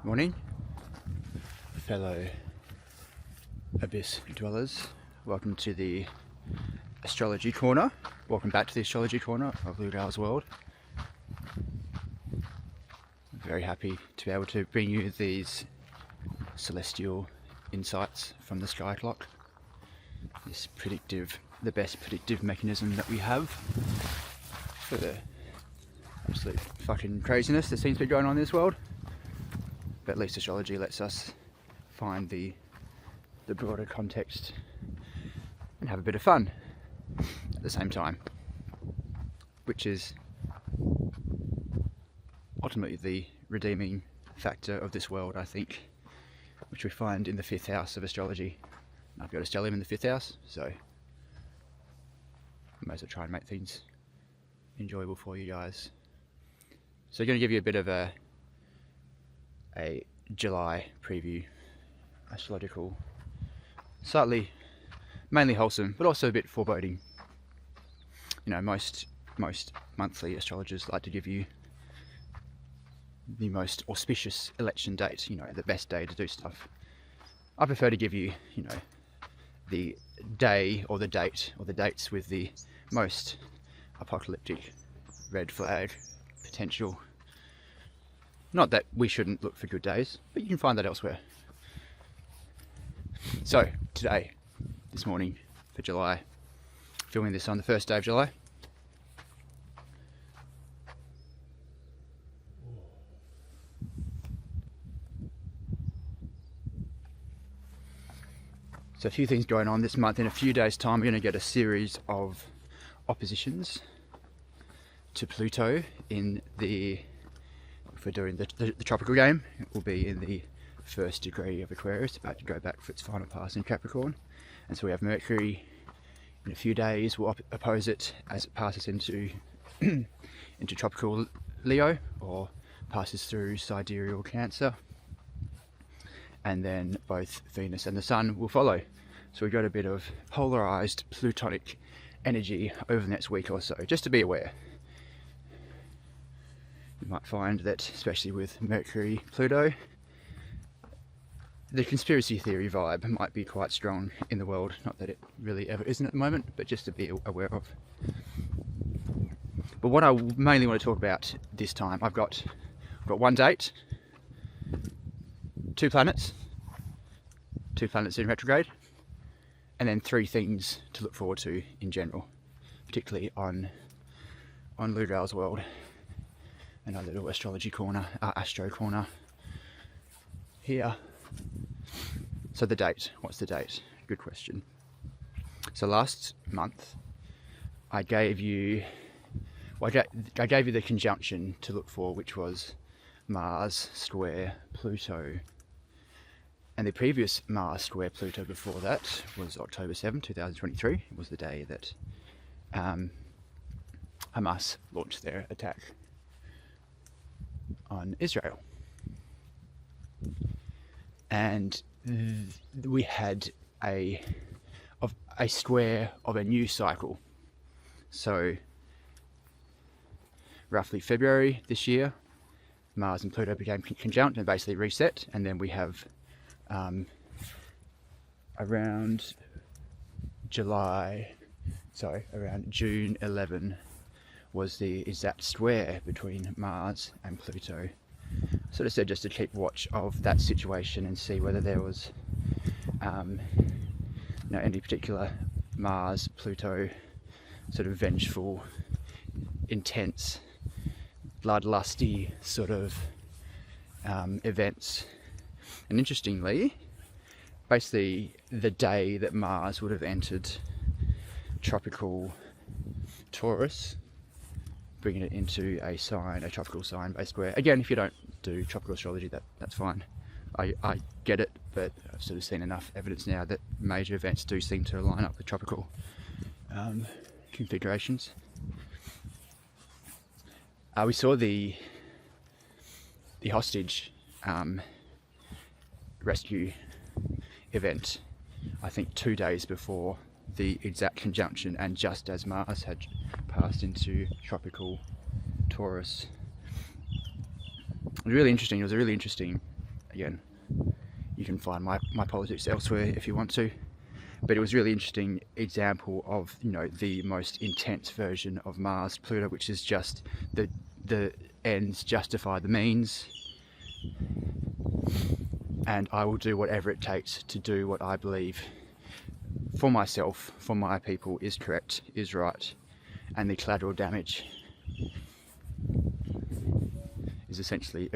Morning, fellow Abyss dwellers. Welcome to the Astrology Corner. Welcome back to the Astrology Corner of Ludar's World. I'm very happy to be able to bring you these celestial insights from the sky clock. This the best predictive mechanism that we have for the absolute fucking craziness that seems to be going on in this world. But at least astrology lets us find the broader context and have a bit of fun at the same time, which is ultimately the redeeming factor of this world, I think, which we find in the 5th house of astrology. I've got a stellium in the 5th house, so I might as well try and make things enjoyable for you guys. So I'm going to give you a bit of a July preview, astrological, slightly, mainly wholesome, but also a bit foreboding. You know, most monthly astrologers like to give you the most auspicious election date, you know, the best day to do stuff. I prefer to give you, you know, the day or the date or the dates with the most apocalyptic red flag potential. Not that we shouldn't look for good days, but you can find that elsewhere. So today, this morning for July, filming this on the 1st day of July. So a few things going on this month. In a few days' time, we're going to get a series of oppositions to Pluto in the, if we're doing the tropical game, it will be in the 1st degree of Aquarius, about to go back for its final pass in Capricorn. And so we have Mercury in a few days will oppose it as it passes into into tropical Leo, or passes through sidereal Cancer. And then both Venus and the Sun will follow. So we've got a bit of polarized plutonic energy over the next week or so, just to be aware. You might find that, especially with Mercury Pluto, the conspiracy theory vibe might be quite strong in the world. Not that it really ever isn't at the moment, but just to be aware of. But what I mainly want to talk about this time, I've got one date, 2 planets in retrograde, and then 3 things to look forward to in general, particularly on Ludar's World and our little astrology corner, our astro corner here. So the date, what's the date? Good question. So last month I gave you the conjunction to look for, which was Mars square Pluto. And the previous Mars square Pluto before that was October 7, 2023. It was the day that Hamas launched their attack on Israel. And we had a square of a new cycle. So roughly February this year, Mars and Pluto became conjunct and basically reset, and then we have around June 11 was the exact square between Mars and Pluto. Sort of said just to keep watch of that situation and see whether there was any particular Mars Pluto sort of vengeful, intense, bloodlusty sort of events. And interestingly, basically the day that Mars would have entered tropical Taurus, bringing it into a tropical sign based square. Again, if you don't do tropical astrology, that's fine. I get it, but I've sort of seen enough evidence now that major events do seem to line up with tropical configurations. We saw the hostage rescue event, I think 2 days before the exact conjunction, and just as Mars had passed into tropical Taurus. It was really interesting. It was a really interesting again, you can find my politics elsewhere if you want to. But it was a really interesting example of, you know, the most intense version of Mars Pluto, which is just the ends justify the means, and I will do whatever it takes to do what I believe for myself, for my people, is correct, is right, and the collateral damage is essentially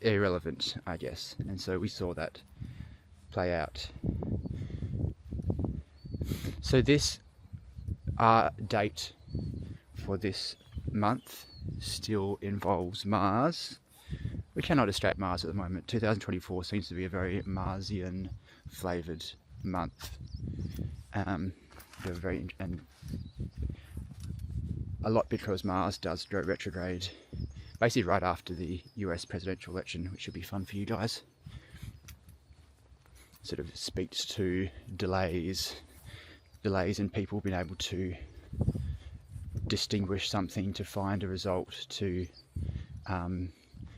irrelevant, I guess. And so we saw that play out. So this date for this month still involves Mars. We cannot distract Mars at the moment. 2024 seems to be a very Marsian flavoured month. And a lot because Mars does go retrograde basically right after the US presidential election, which should be fun for you guys. Sort of speaks to delays in people being able to distinguish something, to find a result, to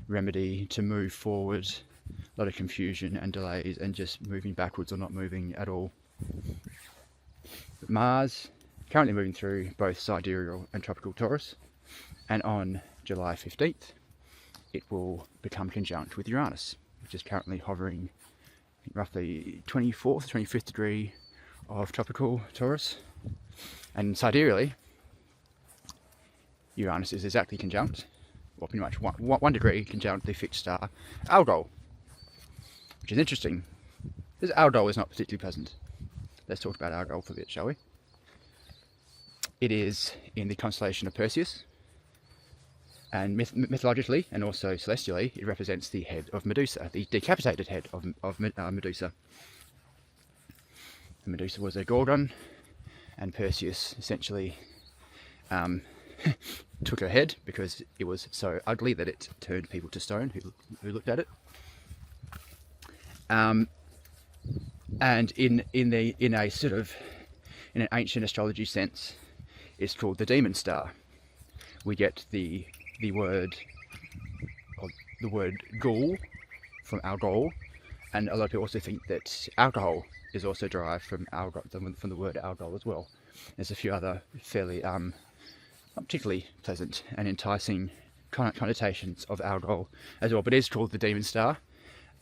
remedy, to move forward. A lot of confusion and delays and just moving backwards or not moving at all. But Mars currently moving through both sidereal and tropical Taurus, and on July 15th it will become conjunct with Uranus, which is currently hovering roughly 24th, 25th degree of tropical Taurus. And sidereally, Uranus is exactly conjunct, well, pretty much one degree conjunct the fixed star Algol, which is interesting. This Algol is not particularly pleasant. Let's talk about Algol for a bit, shall we? It is in the constellation of Perseus, and mythologically and also celestially, it represents the head of Medusa, the decapitated head of Medusa. And Medusa was a Gorgon, and Perseus essentially took her head because it was so ugly that it turned people to stone who looked at it. And in an ancient astrology sense, it's called the demon star. We get the word ghoul from Algol, and a lot of people also think that alcohol is also derived from the word Algol as well. There's a few other fairly not particularly pleasant and enticing connotations of Algol as well, but it is called the demon star,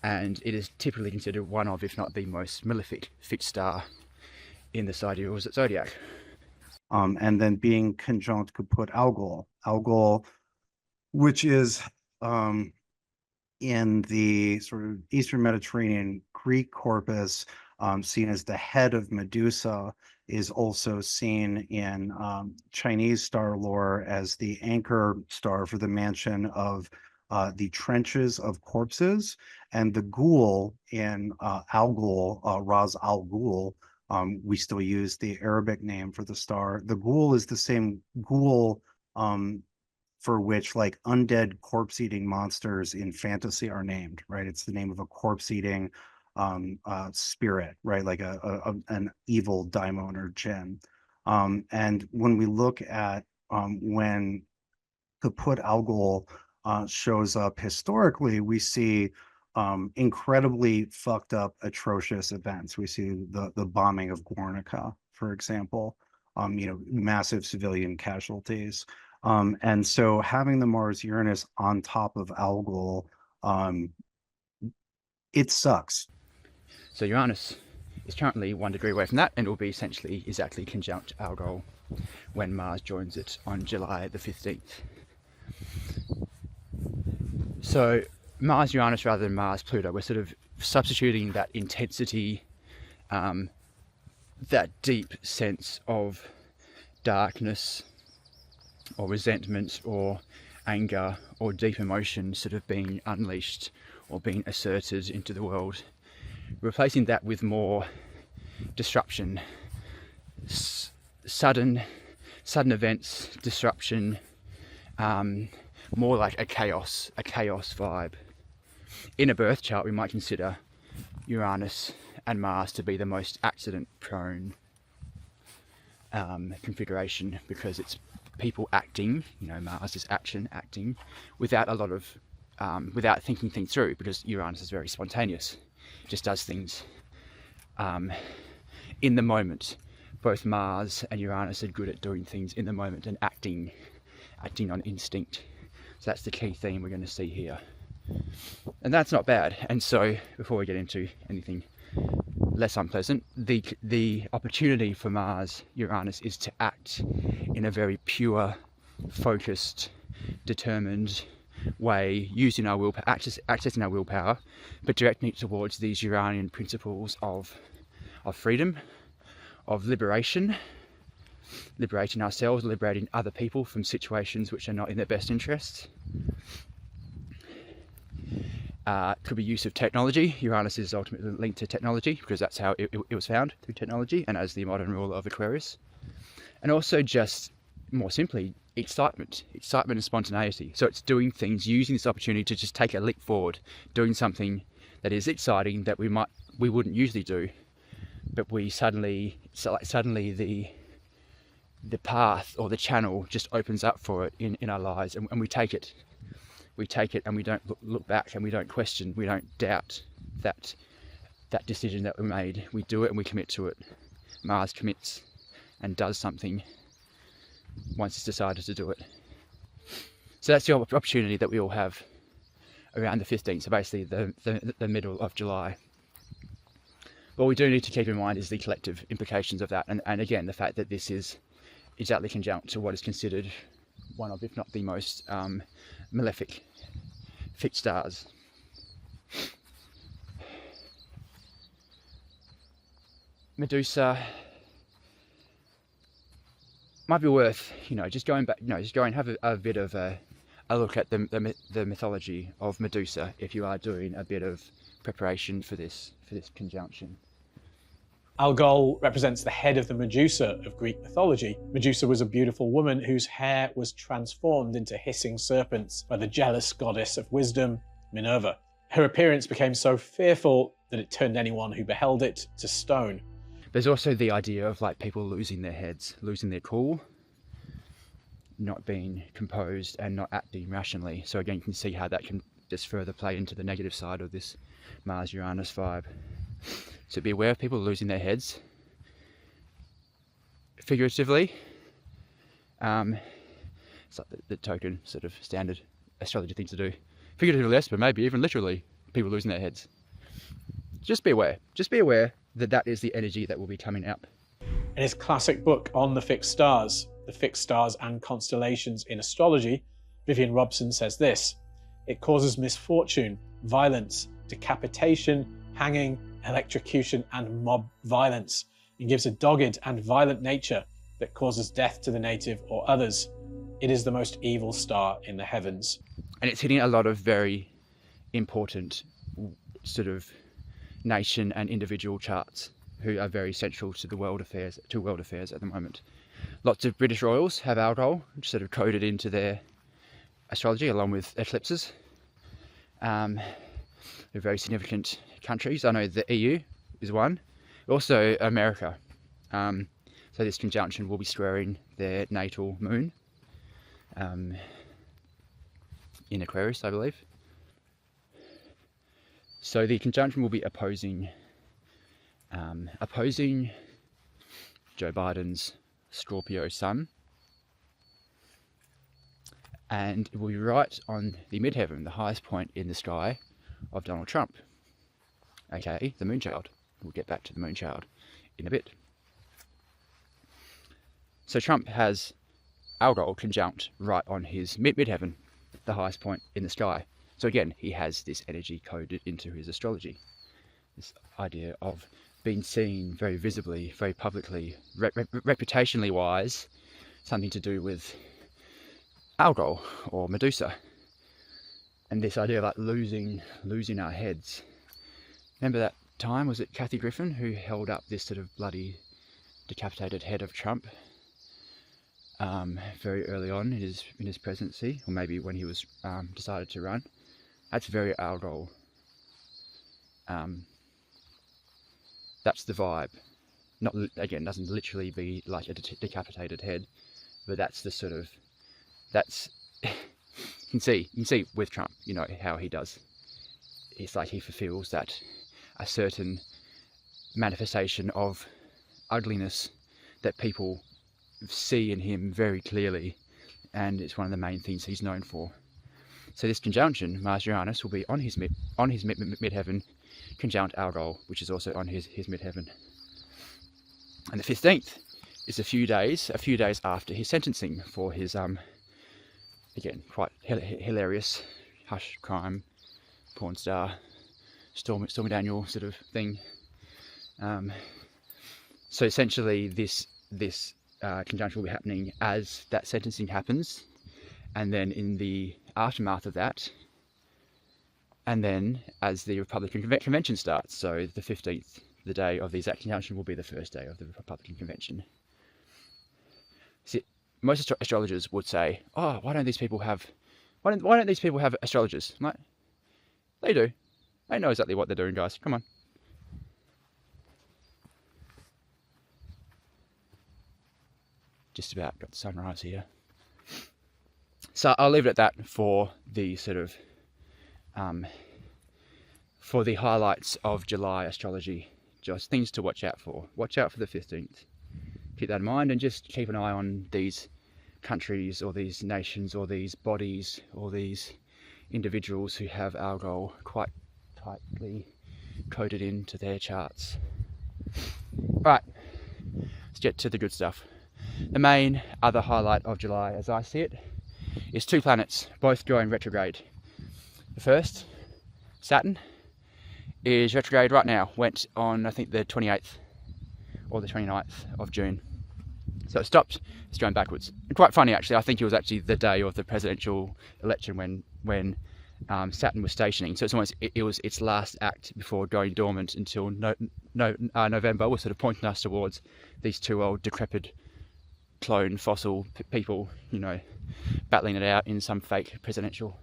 and it is typically considered one of, if not the most malefic fixed star in the sidereal zodiac. And then being conjunct kaput Algol, which is in the sort of Eastern Mediterranean Greek corpus, seen as the head of Medusa, is also seen in Chinese star lore as the anchor star for the mansion of the trenches of corpses. And the ghoul in Algol, Ras Al Ghul, we still use the Arabic name for the star. The ghoul is the same ghoul for which like undead corpse-eating monsters in fantasy are named, right? It's the name of a corpse-eating spirit, right? Like an evil daimon or jinn. And when we look at when kaput Algol shows up historically, we see incredibly fucked up, atrocious events. We see the bombing of Guernica, for example, massive civilian casualties. And so having the Mars Uranus on top of Algol, it sucks. So Uranus is currently 1 degree away from that, and it will be essentially exactly conjunct Algol when Mars joins it on July the 15th. So Mars Uranus rather than Mars Pluto, we're sort of substituting that intensity, that deep sense of darkness or resentment or anger or deep emotion sort of being unleashed or being asserted into the world, replacing that with more disruption, sudden events, disruption, more like a chaos vibe. In a birth chart, we might consider Uranus and Mars to be the most accident-prone configuration, because it's people acting, Mars is action, acting, without a lot of without thinking things through, because Uranus is very spontaneous. It just does things in the moment. Both Mars and Uranus are good at doing things in the moment and acting on instinct. So that's the key theme we're going to see here. And that's not bad. And so before we get into anything less unpleasant, the opportunity for Mars Uranus is to act in a very pure, focused, determined way, using our willpower, accessing our willpower, but directing it towards these Uranian principles of freedom, of liberation, liberating ourselves, liberating other people from situations which are not in their best interests. Could be use of technology. Uranus is ultimately linked to technology because that's how it was found, through technology and as the modern ruler of Aquarius. And also just more simply, excitement and spontaneity. So it's doing things, using this opportunity to just take a leap forward, doing something that is exciting that we wouldn't usually do, but we suddenly the path or the channel just opens up for it in our lives, and we take it. We take it and we don't look back, and we don't question, we don't doubt that decision that we made. We do it and we commit to it. Mars commits and does something once it's decided to do it. So that's the opportunity that we all have around the 15th, so basically the middle of July. What we do need to keep in mind is the collective implications of that, and again, the fact that this is exactly conjunct to what is considered one of, if not the most malefic fixed stars. Medusa might be worth, just going back, just go and have a bit of a look at the mythology of Medusa if you are doing a bit of preparation for this conjunction. Algol represents the head of the Medusa of Greek mythology. Medusa was a beautiful woman whose hair was transformed into hissing serpents by the jealous goddess of wisdom, Minerva. Her appearance became so fearful that it turned anyone who beheld it to stone. There's also the idea of like people losing their heads, losing their cool, not being composed and not acting rationally. So again, you can see how that can just further play into the negative side of this Mars-Uranus vibe. So be aware of people losing their heads. Figuratively, it's like the token sort of standard astrology thing to do. Figuratively less, but maybe even literally, people losing their heads. Just be aware. Just be aware that is the energy that will be coming up. In his classic book on the fixed stars and constellations in astrology, Vivian Robson says this: it causes misfortune, violence, decapitation, hanging, electrocution, and mob violence, and gives a dogged and violent nature that causes death to the native or others. It is the most evil star in the heavens. And it's hitting a lot of very important sort of nation and individual charts who are very central to world affairs at the moment. Lots of British royals have Algol, which sort of coded into their astrology along with eclipses. They're very significant countries. I know the EU is one, also America. So this conjunction will be squaring their natal moon in Aquarius, I believe. So the conjunction will be opposing Joe Biden's Scorpio sun, and it will be right on the midheaven, the highest point in the sky of Donald Trump, aka the Moonchild. We'll get back to the Moonchild in a bit. So Trump has Algol conjunct right on his midheaven, the highest point in the sky. So again, he has this energy coded into his astrology. This idea of being seen very visibly, very publicly, reputationally wise, something to do with Algol or Medusa. And this idea of like losing our heads. Remember that time, was it Kathy Griffin, who held up this sort of bloody decapitated head of Trump very early on in his presidency, or maybe when he was decided to run? That's very Algol. That's the vibe. Not again, doesn't literally be like a decapitated head, but that's the sort of, that's You can see with Trump, you know, how he does. It's like he fulfills that a certain manifestation of ugliness that people see in him very clearly, and it's one of the main things he's known for. So this conjunction, Mars Uranus, will be on his midheaven, conjunct Algol, which is also on his midheaven. And the 15th is a few days after his sentencing for his again quite hilarious hush crime, porn star, Stormy Daniel sort of thing. So essentially, this conjunction will be happening as that sentencing happens, and then in the aftermath of that, and then as the Republican convention starts. So the 15th, the day of the exact conjunction, will be the first day of the Republican convention. See, most astrologers would say, "Oh, why don't these people have astrologers?" I'm like, they do. They know exactly what they're doing, guys. Come on. Just about got the sunrise here. So I'll leave it at that for the sort of for the highlights of July astrology. Just things to watch out for. Watch out for the 15th. Keep that in mind, and just keep an eye on these countries or these nations or these bodies or these individuals who have Algol quite tightly coded into their charts. Right, let's get to the good stuff. The main other highlight of July, as I see it, is two planets, both going retrograde. The first, Saturn, is retrograde right now. Went on, I think, the 28th or the 29th of June. So it stopped, it's going backwards. And quite funny, actually. I think it was actually the day of the presidential election when Saturn was stationing. So it's almost, it was its last act before going dormant until November, was sort of pointing us towards these two old decrepit clone fossil people, you know, battling it out in some fake presidential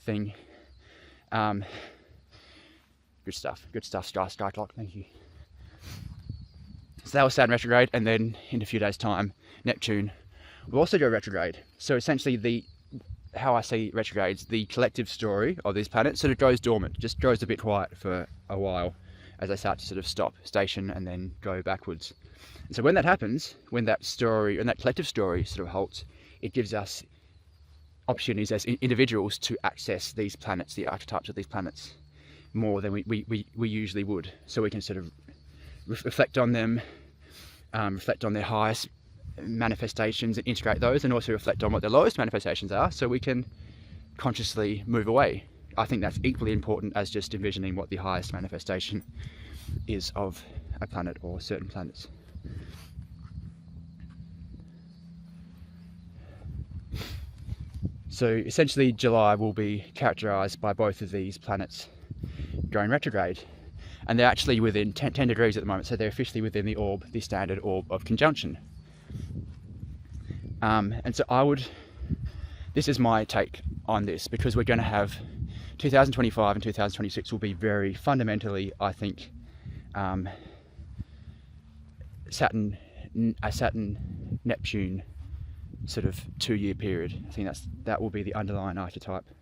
thing. Good stuff, Skyclock, thank you. So that was Saturn retrograde, and then in a few days' time, Neptune will also go retrograde. So essentially, how I see retrogrades, the collective story of these planets sort of goes dormant, just goes a bit quiet for a while as they start to sort of stop, station, and then go backwards. And so when that happens, when that story and that collective story sort of halts, it gives us opportunities as individuals to access these planets, the archetypes of these planets, more than we usually would. So we can sort of reflect on them, reflect on their highest manifestations and integrate those, and also reflect on what their lowest manifestations are, so we can consciously move away. I think that's equally important as just envisioning what the highest manifestation is of a planet or certain planets. So essentially, July will be characterized by both of these planets going retrograde, and they're actually within 10 degrees at the moment, so they're officially within the standard orb of conjunction. And so this is my take on this, because we're going to have 2025 and 2026 will be very fundamentally, I think, Saturn Neptune sort of 2-year period. I think that will be the underlying archetypes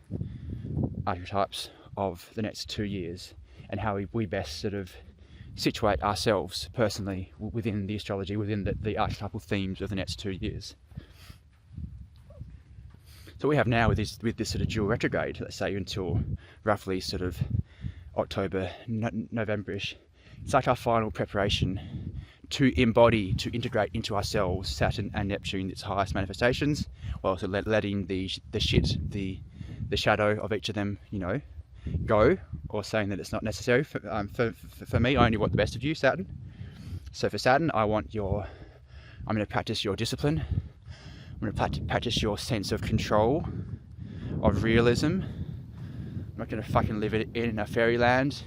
of the next 2 years, and how we best sort of situate ourselves personally within the astrology, within the archetypal themes of the next 2 years. So we have now with this sort of dual retrograde, let's say until roughly sort of October, November-ish, it's like our final preparation to embody, to integrate into ourselves Saturn and Neptune, its highest manifestations, while also letting the shadow of each of them, you know, go, or saying that it's not necessary. For me, I only want the best of you, Saturn. So for Saturn, I'm going to practice your discipline. I'm going to practice your sense of control, of realism. I'm not going to fucking live in a fairyland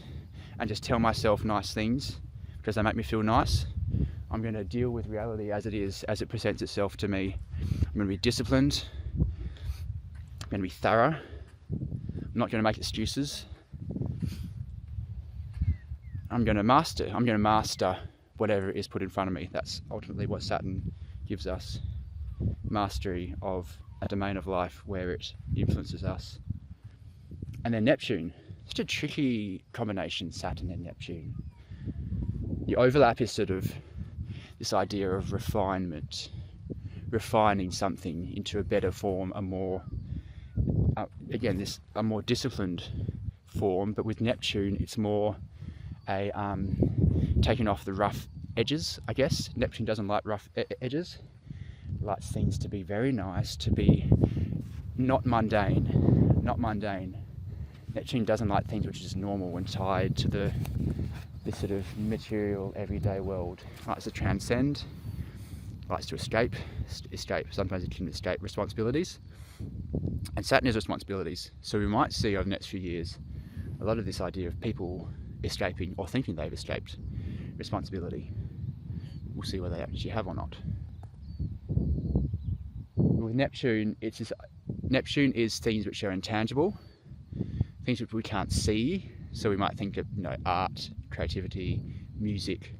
and just tell myself nice things because they make me feel nice. I'm going to deal with reality as it is, as it presents itself to me. I'm going to be disciplined. I'm going to be thorough. I'm not going to make excuses. I'm going to master whatever is put in front of me. That's ultimately what Saturn gives us. Mastery of a domain of life where it influences us. And then Neptune, such a tricky combination, Saturn and Neptune. The overlap is sort of this idea of refinement, refining something into a better form, a more, a more disciplined form. But with Neptune, it's more a taking off the rough edges, I guess. Neptune doesn't like rough edges. It likes things to be very nice, to be not mundane, not mundane. Neptune doesn't like things which is normal and tied to this sort of material everyday world. It likes to transcend, likes to escape. Sometimes it can escape responsibilities. And Saturn is responsibilities. So we might see over the next few years a lot of this idea of people escaping or thinking they've escaped responsibility. We'll see whether they actually have or not. With Neptune, Neptune is things which are intangible, things which we can't see. So we might think of, art, creativity, music,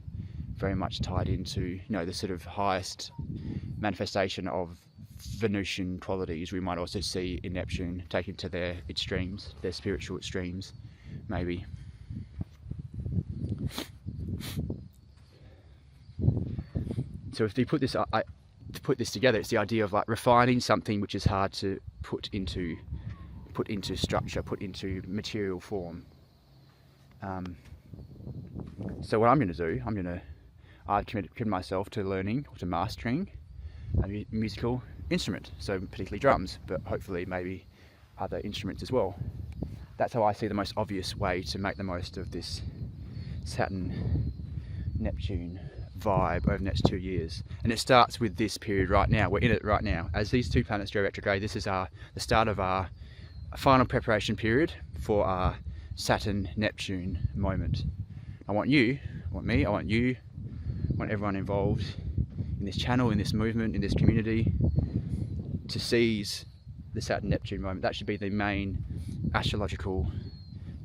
very much tied into, the sort of highest manifestation of Venusian qualities. We might also see in Neptune taken to their extremes, their spiritual extremes, maybe. So if you put this, to put this together, it's the idea of like refining something which is hard to put into structure, put into material form. So what I'm going to do, I've committed myself to learning or to mastering a musical instrument, so particularly drums, but hopefully maybe other instruments as well. That's how I see the most obvious way to make the most of this Saturn-Neptune vibe over the next 2 years. And it starts with this period right now. We're in it right now. As these two planets go retrograde, this is the start of our final preparation period for our Saturn-Neptune moment. I want you, I want me, I want you, I want everyone involved in this channel, in this movement, in this community, to seize the Saturn-Neptune moment. That should be the main astrological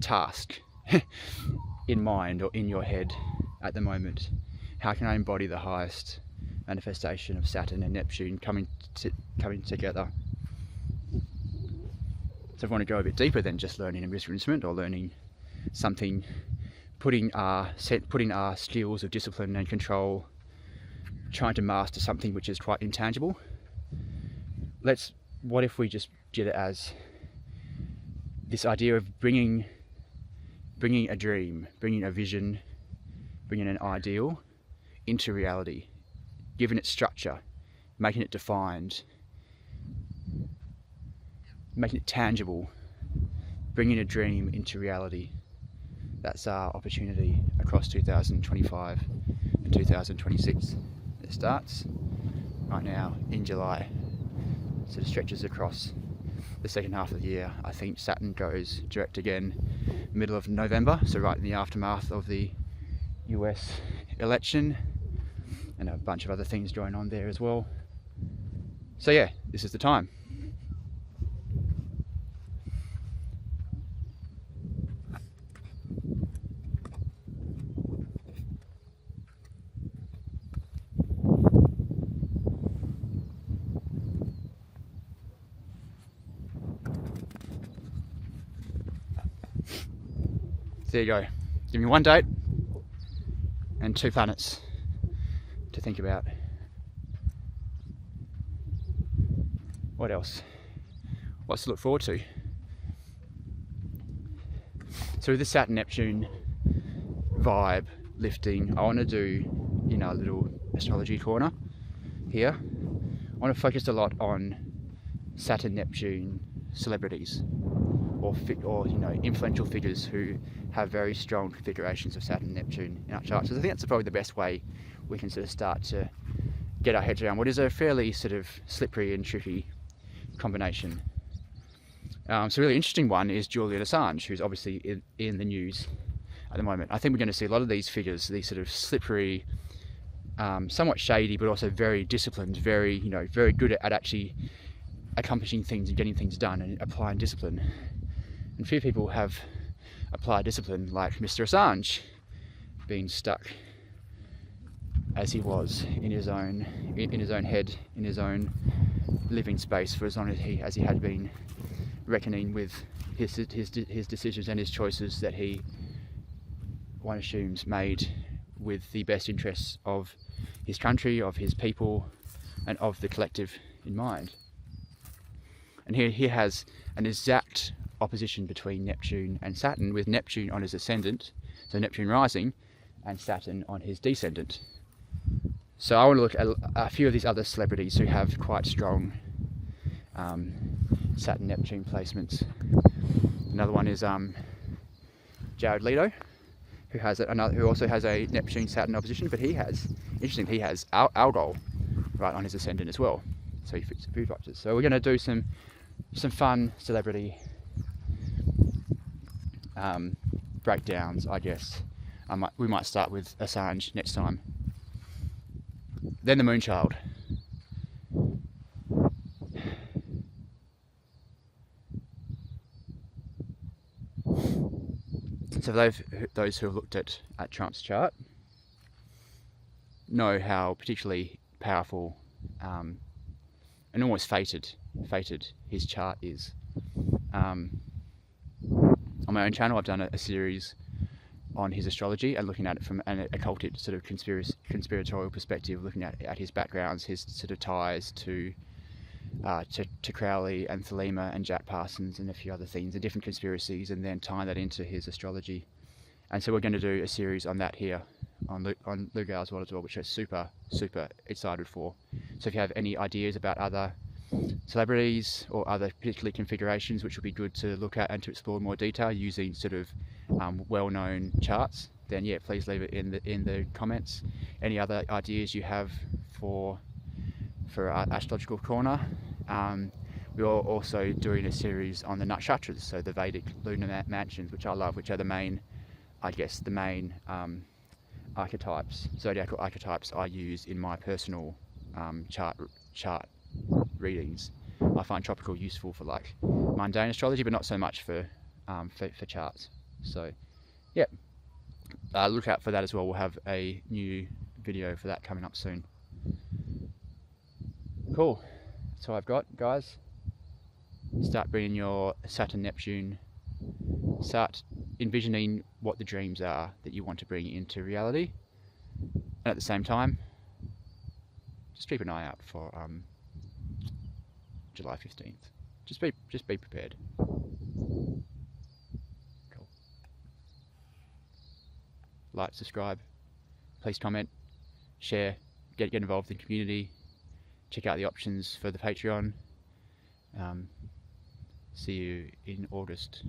task in mind or in your head at the moment. How can I embody the highest manifestation of Saturn and Neptune coming together? So if I want to go a bit deeper than just learning a musical instrument or learning something, putting our skills of discipline and control, trying to master something which is quite intangible. What if we just did it as this idea of bringing a dream, bringing a vision, bringing an ideal into reality, giving it structure, making it defined, making it tangible, bringing a dream into reality. That's our opportunity across 2025 and 2026. It starts right now in July, so it stretches across the second half of the year. I think Saturn goes direct again middle of November, so right in the aftermath of the US election, and a bunch of other things going on there as well. So yeah, this is the time. There you go. Give me one date and 2 planets to think about. What else? What's to look forward to? So with the Saturn-Neptune vibe lifting, I want to do, a little astrology corner here. I want to focus a lot on Saturn-Neptune celebrities or influential figures who have very strong configurations of Saturn and Neptune in our charts. So I think that's probably the best way we can sort of start to get our heads around what is a fairly sort of slippery and tricky combination. So a really interesting one is Julian Assange, who's obviously in the news at the moment. I think we're going to see a lot of these figures, these sort of slippery, somewhat shady, but also very disciplined, very good at actually accomplishing things and getting things done and applying discipline. And few people have applied discipline like Mr. Assange, being stuck as he was in his own head, in his own living space for as long as he had been reckoning with his decisions and his choices that he, one assumes, made with the best interests of his country, of his people, and of the collective in mind. And here he has an exact opposition between Neptune and Saturn, with Neptune on his ascendant, so Neptune rising, and Saturn on his descendant. So I want to look at a few of these other celebrities who have quite strong Saturn-Neptune placements. Another one is Jared Leto, who also has a Neptune-Saturn opposition, but he has Algol right on his ascendant as well. So he fits a few boxes. So we're going to do some fun celebrity breakdowns, I guess. We might start with Assange next time. Then the Moonchild. So those who have looked at Trump's chart know how particularly powerful and almost fated his chart is. On my own channel, I've done a series on his astrology and looking at it from an occultic sort of conspiratorial perspective, looking at his backgrounds, his sort of ties to Crowley and Thelema and Jack Parsons and a few other things and different conspiracies, and then tying that into his astrology. And so we're going to do a series on that here on Lou Gehrig's world as well, which I'm super excited for. So if you have any ideas about other celebrities or other particular configurations which would be good to look at and to explore in more detail using sort of well-known charts, then yeah, please leave it in the comments. Any other ideas you have for our astrological corner. We're also doing a series on the nakshatras, so the Vedic lunar mansions, which I love, which are the main archetypes, zodiacal archetypes I use in my personal chart readings. I find tropical useful for like mundane astrology, but not so much for charts. So yeah, look out for that as well. We'll have a new video for that coming up soon. Cool, that's all I've got, guys. Start bringing your Saturn Neptune, start envisioning what the dreams are that you want to bring into reality, and at the same time just keep an eye out for July 15th. Just be prepared. Cool. Like, subscribe, please comment, share, get involved in the community. Check out the options for the Patreon. See you in August.